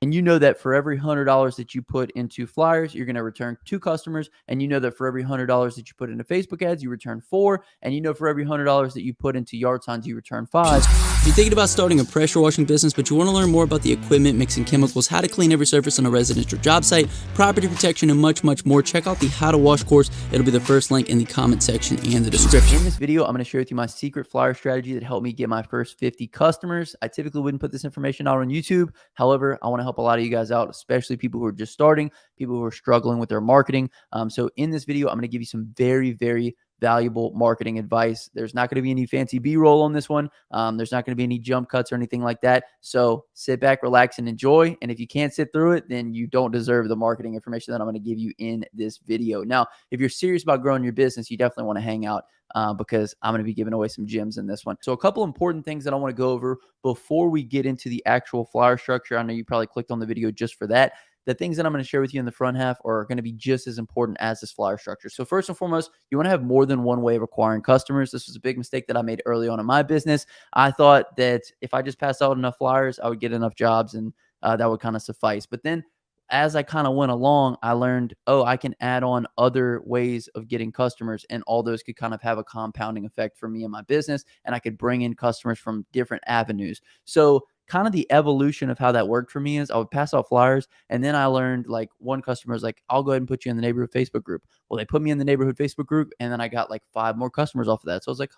And you know that for every $100 that you put into flyers, you're going to return 2 customers. And you know that for every $100 that you put into Facebook ads, you return 4. And you know for every $100 that you put into yard signs, you return 5. If you're thinking about starting a pressure washing business, but you want to learn more about the equipment, mixing chemicals, how to clean every surface on a residential job site, property protection, and much, much more, check out the How to Wash course. It'll be the first link in the comment section and the description. In this video, I'm going to share with you my secret flyer strategy that helped me get my first 50 customers. I typically wouldn't put this information out on YouTube. However, I want to help a lot of you guys out, especially people who are just starting, people who are struggling with their marketing. So in this video, I'm going to give you some very, very valuable marketing advice. There's not going to be any fancy B-roll on this one. There's not going to be any jump cuts or anything like that. So sit back, relax, and enjoy. And if you can't sit through it, then you don't deserve the marketing information that I'm going to give you in this video. Now, if you're serious about growing your business, you definitely want to hang out because I'm going to be giving away some gems in this one. So a couple important things that I want to go over before we get into the actual flyer structure. I know you probably clicked on the video just for that. The things that I'm going to share with you in the front half are going to be just as important as this flyer structure. So first and foremost, you want to have more than one way of acquiring customers. This was a big mistake that I made early on in my business. I thought that if I just passed out enough flyers, I would get enough jobs and that would kind of suffice. But then as I kind of went along, I learned, oh, I can add on other ways of getting customers, and all those could kind of have a compounding effect for me and my business, and I could bring in customers from different avenues. So kind of the evolution of how that worked for me is I would pass out flyers, and then I learned, like, one customer was like, I'll go ahead and put you in the neighborhood Facebook group. Well, they put me in the neighborhood Facebook group, and then I got like 5 more customers off of that. So I was like,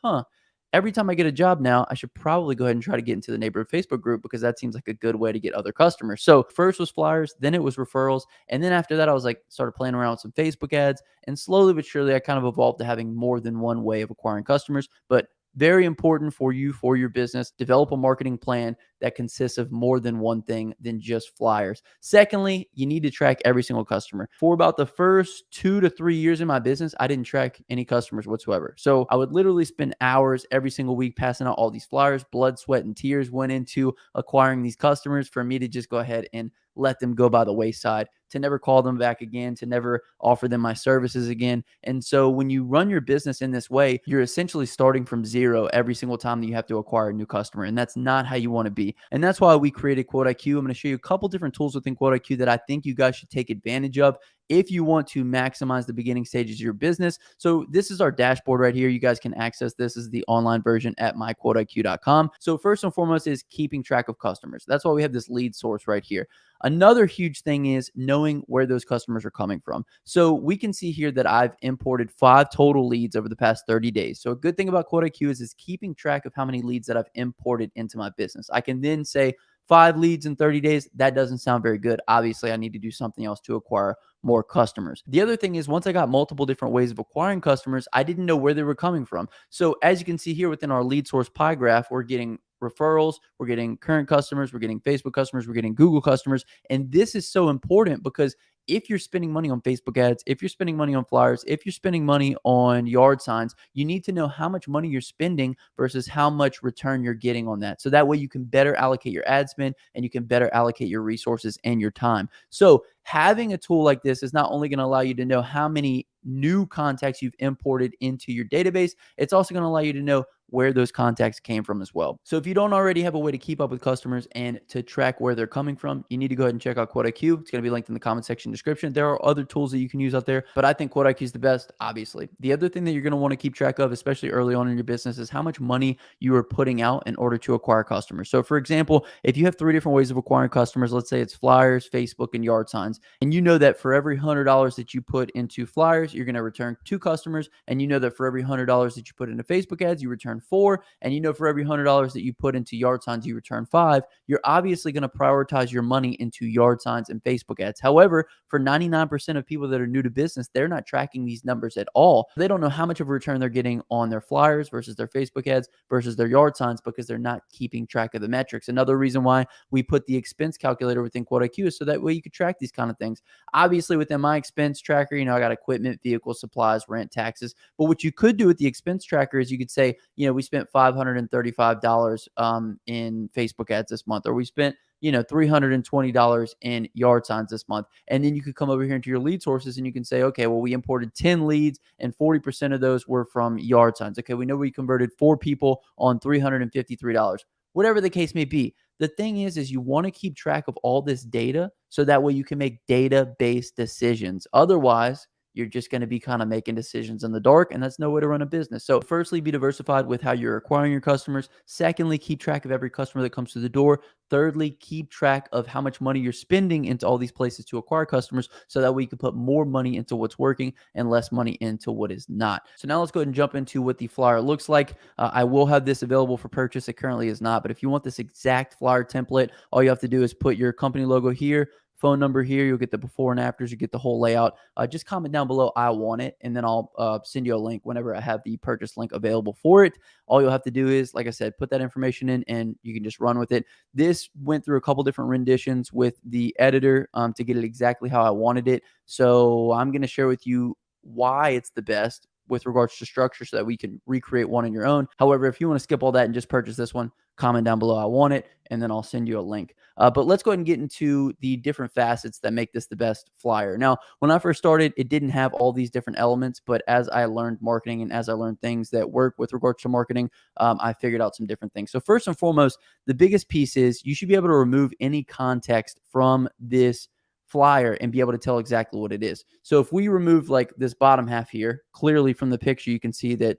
every time I get a job now, I should probably go ahead and try to get into the neighborhood Facebook group because that seems like a good way to get other customers. So first was flyers, then it was referrals. And then after that, I was like, started playing around with some Facebook ads, and slowly but surely I kind of evolved to having more than one way of acquiring customers. But very important for you, for your business, develop a marketing plan that consists of more than one thing than just flyers. Secondly, you need to track every single customer. For about the first 2 to 3 years in my business, I didn't track any customers whatsoever. So I would literally spend hours every single week passing out all these flyers. Blood, sweat, and tears went into acquiring these customers for me to just go ahead and let them go by the wayside, to never call them back again, to never offer them my services again. And so when you run your business in this way, you're essentially starting from zero every single time that you have to acquire a new customer. And that's not how you want to be. And that's why we created Quote IQ. I'm going to show you a couple different tools within Quote IQ that I think you guys should take advantage of if you want to maximize the beginning stages of your business. So this is our dashboard right here. You guys can access this. This is the online version at myquoteiq.com. So first and foremost is keeping track of customers. That's why we have this lead source right here. Another huge thing is knowing where those customers are coming from. So we can see here that I've imported 5 total leads over the past 30 days. So a good thing about Quote IQ is keeping track of how many leads that I've imported into my business. I can then say 5 leads in 30 days. That doesn't sound very good. Obviously, I need to do something else to acquire more customers. The other thing is once I got multiple different ways of acquiring customers, I didn't know where they were coming from. So as you can see here within our lead source pie graph, we're getting referrals, we're getting current customers, we're getting Facebook customers, we're getting Google customers. And this is so important because if you're spending money on Facebook ads, if you're spending money on flyers, if you're spending money on yard signs, you need to know how much money you're spending versus how much return you're getting on that. So that way you can better allocate your ad spend and you can better allocate your resources and your time. So having a tool like this is not only going to allow you to know how many new contacts you've imported into your database, it's also going to allow you to know where those contacts came from as well. So if you don't already have a way to keep up with customers and to track where they're coming from, you need to go ahead and check out Quote IQ. It's going to be linked in the comment section description. There are other tools that you can use out there, but I think Quote IQ is the best, obviously. The other thing that you're going to want to keep track of, especially early on in your business, is how much money you are putting out in order to acquire customers. So for example, if you have 3 different ways of acquiring customers, let's say it's flyers, Facebook, and yard signs, and you know that for every $100 that you put into flyers, you're going to return 2 customers, and you know that for every $100 that you put into Facebook ads, you return 4, and you know for every $100 that you put into yard signs, you return 5, you're obviously going to prioritize your money into yard signs and Facebook ads. However, for 99% of people that are new to business, they're not tracking these numbers at all. They don't know how much of a return they're getting on their flyers versus their Facebook ads versus their yard signs because they're not keeping track of the metrics. Another reason why we put the expense calculator within Quote IQ is so that way you could track these kind of things. Obviously, within my expense tracker, I got equipment, vehicle, supplies, rent, taxes. But what you could do with the expense tracker is you could say, we spent $535 in Facebook ads this month, or we spent $320 in yard signs this month. And then you could come over here into your lead sources and you can say, okay, well, we imported 10 leads and 40% of those were from yard signs. Okay, we know we converted 4 people on $353. Whatever the case may be, the thing is you want to keep track of all this data so that way you can make data-based decisions. Otherwise, you're just going to be kind of making decisions in the dark, and that's no way to run a business. So firstly, be diversified with how you're acquiring your customers. Secondly, keep track of every customer that comes through the door. Thirdly, keep track of how much money you're spending into all these places to acquire customers so that way you can put more money into what's working and less money into what is not. So now let's go ahead and jump into what the flyer looks like. I will have this available for purchase. It currently is not, but if you want this exact flyer template, all you have to do is put your company logo here, phone number here. You'll get the before and afters. You get the whole layout. Just comment down below, I want it, and then I'll send you a link whenever I have the purchase link available for it. All you'll have to do is, like I said, put that information in, and you can just run with it. This went through a couple different renditions with the editor to get it exactly how I wanted it. So I'm going to share with you why it's the best with regards to structure so that we can recreate one on your own. However, if you want to skip all that and just purchase this one, comment down below, I want it, and then I'll send you a link. But let's go ahead and get into the different facets that make this the best flyer. Now, when I first started, it didn't have all these different elements, but as I learned marketing and as I learned things that work with regards to marketing, I figured out some different things. So first and foremost, the biggest piece is you should be able to remove any context from this flyer and be able to tell exactly what it is. So if we remove like this bottom half here, clearly from the picture, you can see that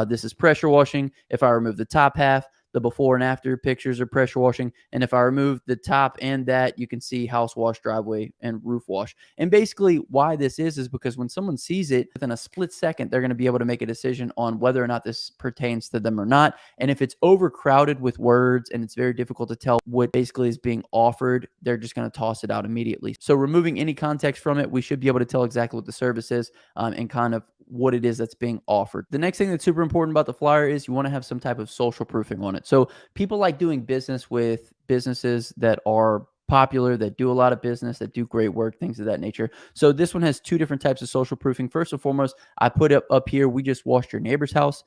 this is pressure washing. If I remove the top half, the before and after pictures are pressure washing. And if I remove the top and that, you can see house wash, driveway, and roof wash. And basically why this is because when someone sees it within a split second, they're going to be able to make a decision on whether or not this pertains to them or not. And if it's overcrowded with words and it's very difficult to tell what basically is being offered, they're just going to toss it out immediately. So removing any context from it, we should be able to tell exactly what the service is and kind of what it is that's being offered. The next thing that's super important about the flyer is you want to have some type of social proofing on it. So people like doing business with businesses that are popular, that do a lot of business, that do great work, things of that nature. So this one has two different types of social proofing. First and foremost, I put up here, we just washed your neighbor's house,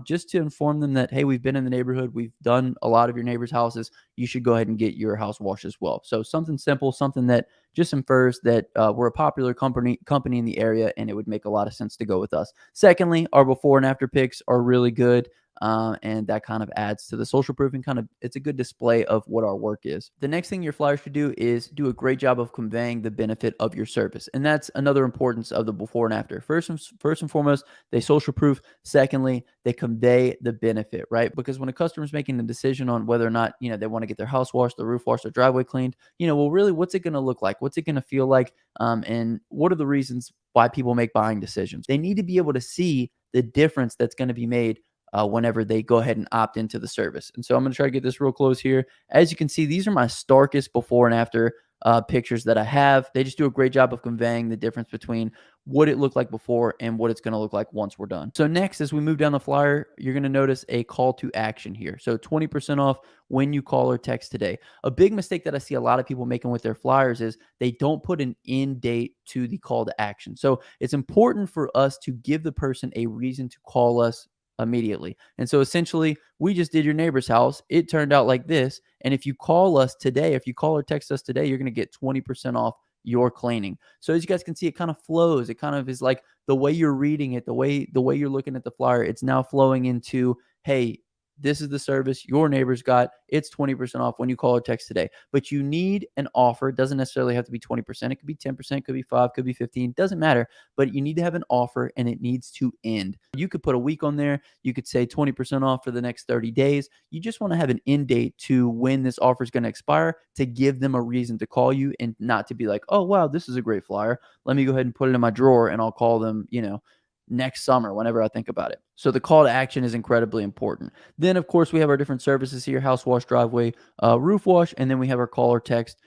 just to inform them that, hey, we've been in the neighborhood, we've done a lot of your neighbor's houses, you should go ahead and get your house washed as well. So something simple, something that just infers that we're a popular company in the area, and it would make a lot of sense to go with us. Secondly, our before and after pics are really good. And that kind of adds to the social proofing. It's a good display of what our work is. The next thing your flyer should do is do a great job of conveying the benefit of your service, and that's another importance of the before and after. First and foremost, they social proof. Secondly, they convey the benefit, right? Because when a customer is making a decision on whether or not they want to get their house washed, the roof washed, their driveway cleaned, well, really, what's it going to look like? What's it going to feel like? And what are the reasons why people make buying decisions? They need to be able to see the difference that's going to be made whenever they go ahead and opt into the service. And so I'm going to try to get this real close here. As you can see, these are my starkest before and after pictures that I have. They just do a great job of conveying the difference between what it looked like before and what it's going to look like once we're done. So next, as we move down the flyer, you're going to notice a call to action here. So 20% off when you call or text today. A big mistake that I see a lot of people making with their flyers is they don't put an end date to the call to action. So it's important for us to give the person a reason to call us immediately. And so essentially, we just did your neighbor's house. It turned out like this. And if you call us today, if you call or text us today, you're going to get 20% off your cleaning. So as you guys can see, it kind of flows. It kind of is like the way you're reading it, the way you're looking at the flyer, it's now flowing into, hey, this is the service your neighbors got. It's 20% off when you call or text today. But you need an offer. It doesn't necessarily have to be 20%. It could be 10%, could be 5, could be 15. Doesn't matter. But you need to have an offer, and it needs to end. You could put a week on there. You could say 20% off for the next 30 days. You just want to have an end date to when this offer is going to expire to give them a reason to call you, and not to be like, oh, wow, this is a great flyer. Let me go ahead and put it in my drawer, and I'll call them, next summer whenever I think about it. So the call to action is incredibly important. Then, of course, we have our different services here: house wash, driveway, roof wash, and then we have our call or text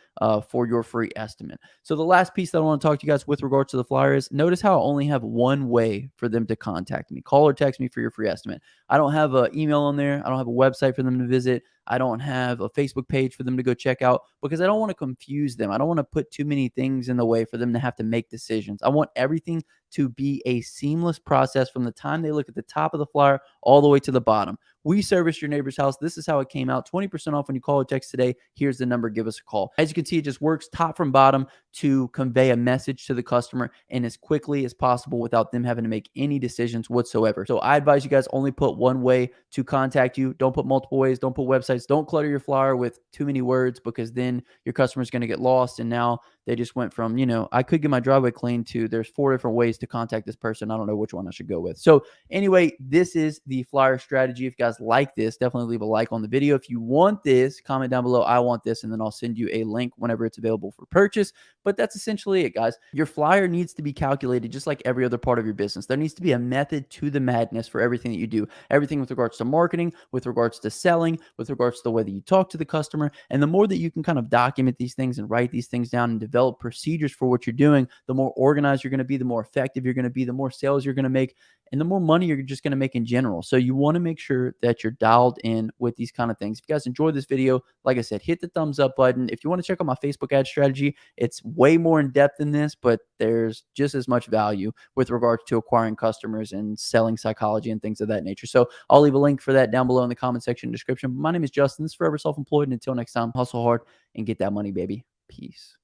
for your free estimate. So the last piece that I want to talk to you guys with regards to the flyer is, notice how I only have one way for them to contact me: call or text me for your free estimate. I don't have an email on there. I don't have a website for them to visit. I don't have a Facebook page for them to go check out, because I don't want to confuse them. I don't want to put too many things in the way for them to have to make decisions. I want everything to be a seamless process from the time they look at the top of the flyer all the way to the bottom. We service your neighbor's house. This is how it came out. 20% off when you call or text today. Here's the number. Give us a call. As you can see, it just works top from bottom to convey a message to the customer and as quickly as possible without them having to make any decisions whatsoever. So I advise you guys only put one way to contact you. Don't put multiple ways. Don't put websites. Don't clutter your flyer with too many words, because then your customer is going to get lost. And now they just went from, I could get my driveway cleaned to there's 4 different ways to contact this person. I don't know which one I should go with. So anyway, this is the flyer strategy. If you guys like this, definitely leave a like on the video. If you want this, comment down below, I want this, and then I'll send you a link whenever it's available for purchase. But that's essentially it, guys. Your flyer needs to be calculated just like every other part of your business. There needs to be a method to the madness for everything that you do. Everything with regards to marketing, with regards to selling, with regards to the way that you talk to the customer. And the more that you can kind of document these things and write these things down and develop procedures for what you're doing, the more organized you're going to be, the more effective you're going to be, the more sales you're going to make, and the more money you're just going to make in general. So you want to make sure that you're dialed in with these kind of things. If you guys enjoyed this video, like I said, hit the thumbs up button. If you want to check out my Facebook ad strategy, it's way more in depth than this, but there's just as much value with regards to acquiring customers and selling psychology and things of that nature. So I'll leave a link for that down below in the comment section description. My name is Justin. This is Forever Self-Employed. And until next time, hustle hard and get that money, baby. Peace.